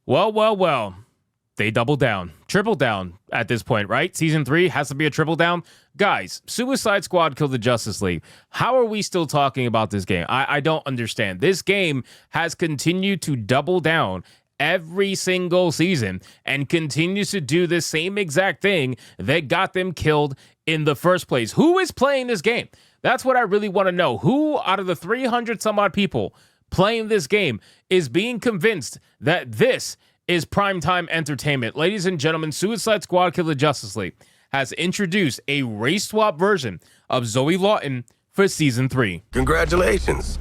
Well, well, well. They double down, triple down at this point, right? Season 3 has to be a triple down. Guys, Suicide Squad killed the Justice League. How are we still talking about this game? I don't understand. This game has continued to double down every single season and continues to do the same exact thing that got them killed in the first place. Who is playing this game? That's what I really want to know. Who out of the 300 some odd people playing this game is being convinced that this is primetime entertainment? Ladies and gentlemen, Suicide Squad Kill the Justice League has introduced a race swap version of Zoe Lawton for Season 3. Congratulations.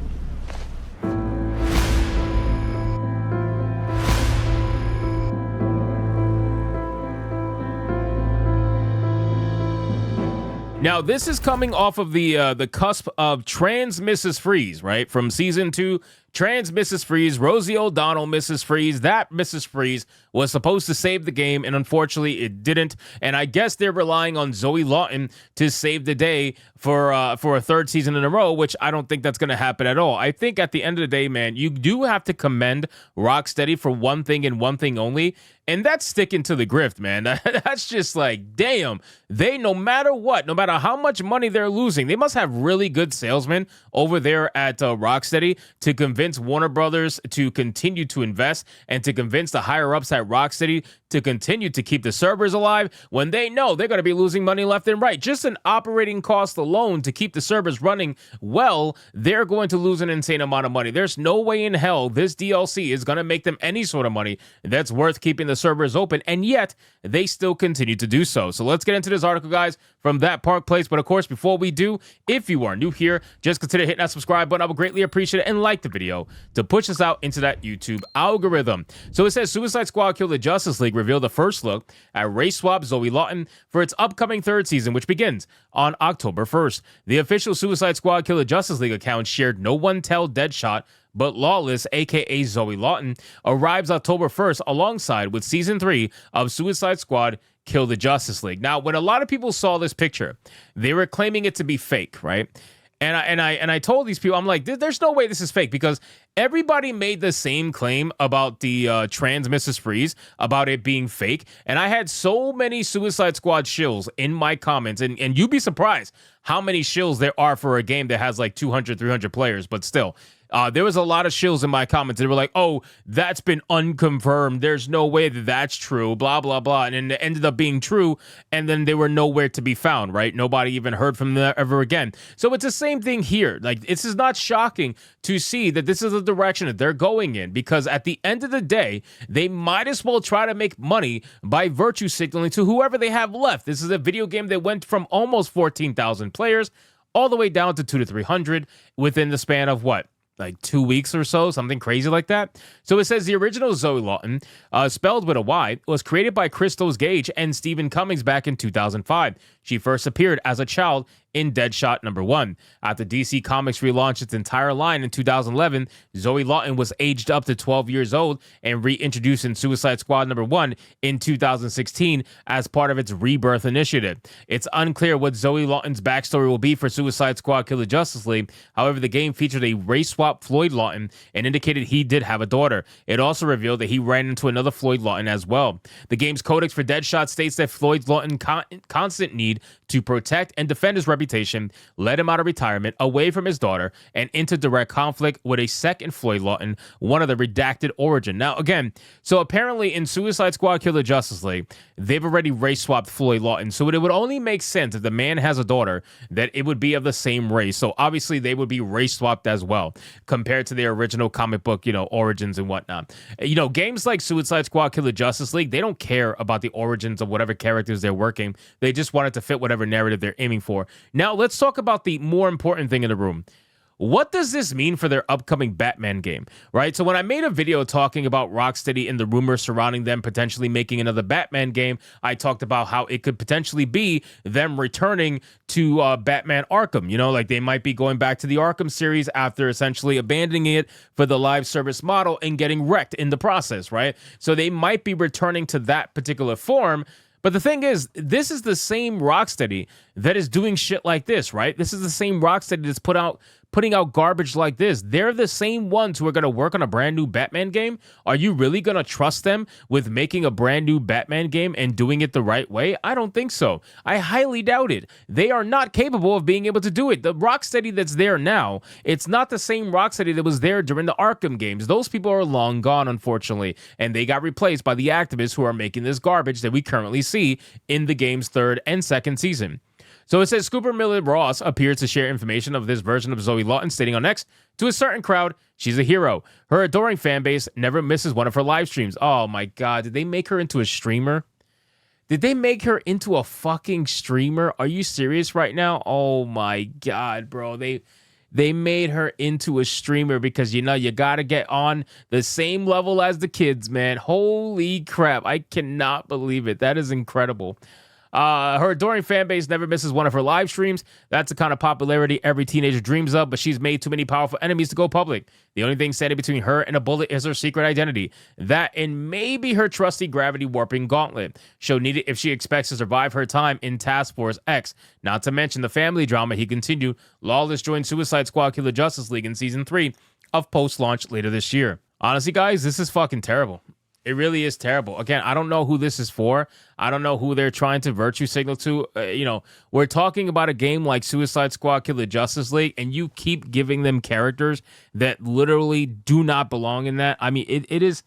Now, this is coming off of the cusp of Trans Mrs. Freeze, right? From Season 2, Trans Mrs. Freeze, Rosie O'Donnell Mrs. Freeze. That Mrs. Freeze was supposed to save the game, and unfortunately, it didn't. And I guess they're relying on Zoe Lawton to save the day for a third season in a row, which I don't think that's going to happen at all. I think at the end of the day, man, you do have to commend Rocksteady for one thing and one thing only, and that's sticking to the grift, man. That's just like, damn, they, no matter what, no matter how much money they're losing, they must have really good salesmen over there at Rocksteady to convince Warner Brothers to continue to invest and to convince the higher-ups at Rocksteady to continue to keep the servers alive when they know they're going to be losing money left and right. Just an operating cost alone to keep the servers running well, they're going to lose an insane amount of money. There's no way in hell this DLC is going to make them any sort of money that's worth keeping the servers open, and yet they still continue to do so. So let's get into this article, guys, from That Park Place. But of course, before we do, if you are new here, just consider hitting that subscribe button. I would greatly appreciate it, and like the video to push us out into that YouTube algorithm. So it says Suicide Squad Kill the Justice League revealed the first look at race swap Zoe Lawton for its upcoming third season, which begins on October 1st. The official Suicide Squad Kill the Justice League account shared "No One Tell DEADSHOT But Lawless," aka Zoe Lawton, arrives October 1st alongside with Season 3 of Suicide Squad Kill the Justice League. Now, when a lot of people saw this picture, they were claiming it to be fake, right? And I told these people, I'm like, there's no way this is fake, because everybody made the same claim about the Trans Mrs. Freeze, about it being fake. And I had so many Suicide Squad shills in my comments, and you'd be surprised how many shills there are for a game that has like 200, 300 players, but still. There was a lot of shills in my comments. They were like, oh, that's been unconfirmed. There's no way that that's true, blah, blah, blah. And then it ended up being true, and then they were nowhere to be found, right? Nobody even heard from them ever again. So it's the same thing here. Like, this is not shocking to see that this is the direction that they're going in, because at the end of the day, they might as well try to make money by virtue signaling to whoever they have left. This is a video game that went from almost 14,000 players all the way down to 200 to 300 within the span of what? Like 2 weeks or so, something crazy like that. So it says the original Zoe Lawton, spelled with a Y, was created by Christos Gage and Stephen Cummings back in 2005. She first appeared as a child in DEADSHOT #1. After DC Comics relaunched its entire line in 2011, Zoe Lawton was aged up to 12 years old and reintroduced in Suicide Squad #1 in 2016 as part of its Rebirth initiative. It's unclear what Zoe Lawton's backstory will be for Suicide Squad Kill the Justice League. However, the game featured a race swap Floyd Lawton and indicated he did have a daughter. It also revealed that he ran into another Floyd Lawton as well. The game's codex for DEADSHOT states that Floyd Lawton's constant need to protect and defend his reputation led him out of retirement, away from his daughter, and into direct conflict with a second Floyd Lawton, one of the redacted origin. Now, again, so apparently in Suicide Squad Kill the Justice League, they've already race swapped Floyd Lawton. So it would only make sense if the man has a daughter that it would be of the same race. So obviously they would be race swapped as well, compared to their original comic book, origins and whatnot. Games like Suicide Squad Kill the Justice League, they don't care about the origins of whatever characters they're working. They just want it to fit whatever narrative they're aiming for. Now, let's talk about the more important thing in the room. What does this mean for their upcoming Batman game, right? So when I made a video talking about Rocksteady and the rumors surrounding them potentially making another Batman game, I talked about how it could potentially be them returning to Batman Arkham. Like they might be going back to the Arkham series after essentially abandoning it for the live service model and getting wrecked in the process, right? So they might be returning to that particular form. But the thing is, this is the same Rocksteady that is doing shit like this, right? This is the same Rocksteady that's putting out garbage like this. They're the same ones who are going to work on a brand new Batman game. Are you really going to trust them with making a brand new Batman game and doing it the right way? I don't think so. I highly doubt it. They are not capable of being able to do it. The Rocksteady that's there now, it's not the same Rocksteady that was there during the Arkham games. Those people are long gone, unfortunately, and they got replaced by the activists who are making this garbage that we currently see in the game's third and second season. So it says Scooper Miller Ross appears to share information of this version of Zoe Lawton, stating on X, to a certain crowd, she's a hero. Her adoring fan base never misses one of her live streams. Oh my God, did they make her into a streamer? Did they make her into a fucking streamer? Are you serious right now? Oh my God, bro. They made her into a streamer because, you know, you got to get on the same level as the kids, man. Holy crap. I cannot believe it. That is incredible. Her adoring fan base never misses one of her live streams. That's the kind of popularity every teenager dreams of, but she's made too many powerful enemies to go public. The only thing standing between her and a bullet is her secret identity. That and maybe her trusty gravity warping gauntlet. She'll need it if she expects to survive her time in Task Force X. Not to mention the family drama. He continued. Lawless joined Suicide Squad Killer Justice League in Season 3 of post-launch later this year. Honestly, guys, this is fucking terrible. It really is terrible. Again, I don't know who this is for. I don't know who they're trying to virtue signal to. We're talking about a game like Suicide Squad Killer Justice League, and you keep giving them characters that literally do not belong in that. I mean, it is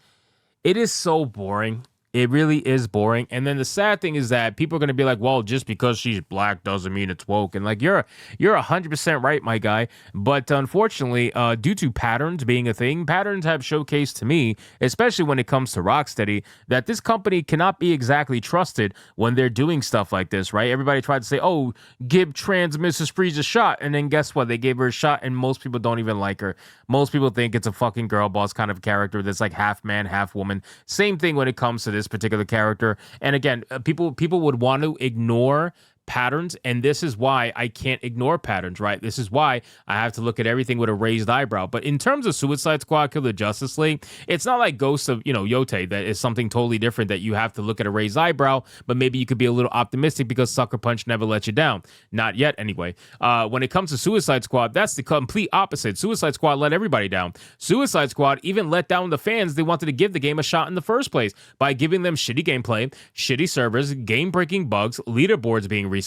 so boring. It really is boring. And then the sad thing is that people are going to be like, well, just because she's black doesn't mean it's woke. And like, you're 100% right, my guy. But unfortunately, due to patterns being a thing, patterns have showcased to me, especially when it comes to Rocksteady, that this company cannot be exactly trusted when they're doing stuff like this, right? Everybody tried to say, oh, give trans Mrs. Freeze a shot. And then guess what? They gave her a shot and most people don't even like her. Most people think it's a fucking girl boss kind of character that's like half man, half woman. Same thing when it comes to this particular character. And again, people would want to ignore patterns, and this is why I can't ignore patterns, right? This is why I have to look at everything with a raised eyebrow. But in terms of Suicide Squad Killer Justice League, it's not like Ghost of, Yote, that is something totally different that you have to look at a raised eyebrow, but maybe you could be a little optimistic because Sucker Punch never let you down. Not yet, anyway. When it comes to Suicide Squad, that's the complete opposite. Suicide Squad let everybody down. Suicide Squad even let down the fans they wanted to give the game a shot in the first place by giving them shitty gameplay, shitty servers, game-breaking bugs, leaderboards being reset.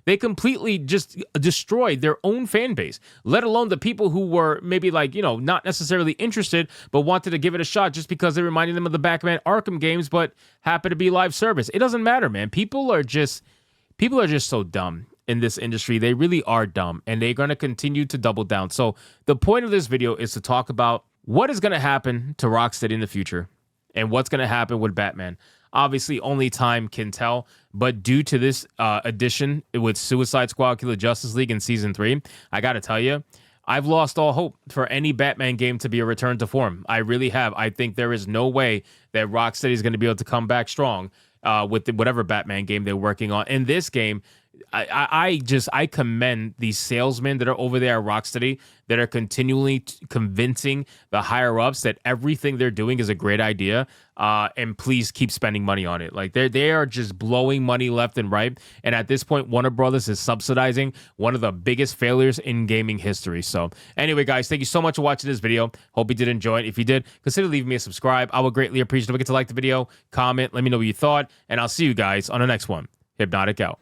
They completely just destroyed their own fan base, let alone the people who were maybe like, not necessarily interested, but wanted to give it a shot just because they reminded them of the Batman Arkham games, but happen to be live service. It doesn't matter, man. People are just so dumb in this industry. They really are dumb, and they're going to continue to double down. So the point of this video is to talk about what is going to happen to Rocksteady in the future and what's going to happen with Batman. Obviously, only time can tell, but due to this addition with Suicide Squad Killer Justice League in Season 3, I got to tell you, I've lost all hope for any Batman game to be a return to form. I really have. I think there is no way that Rocksteady is going to be able to come back strong with whatever Batman game they're working on. In this game, I commend these salesmen that are over there at Rocksteady that are continually convincing the higher ups that everything they're doing is a great idea. And please keep spending money on it. Like they are just blowing money left and right. And at this point, Warner Brothers is subsidizing one of the biggest failures in gaming history. So anyway, guys, thank you so much for watching this video. Hope you did enjoy it. If you did, consider leaving me a subscribe. I would greatly appreciate it. Don't forget to like the video, comment, let me know what you thought, and I'll see you guys on the next one. Hypnotic out.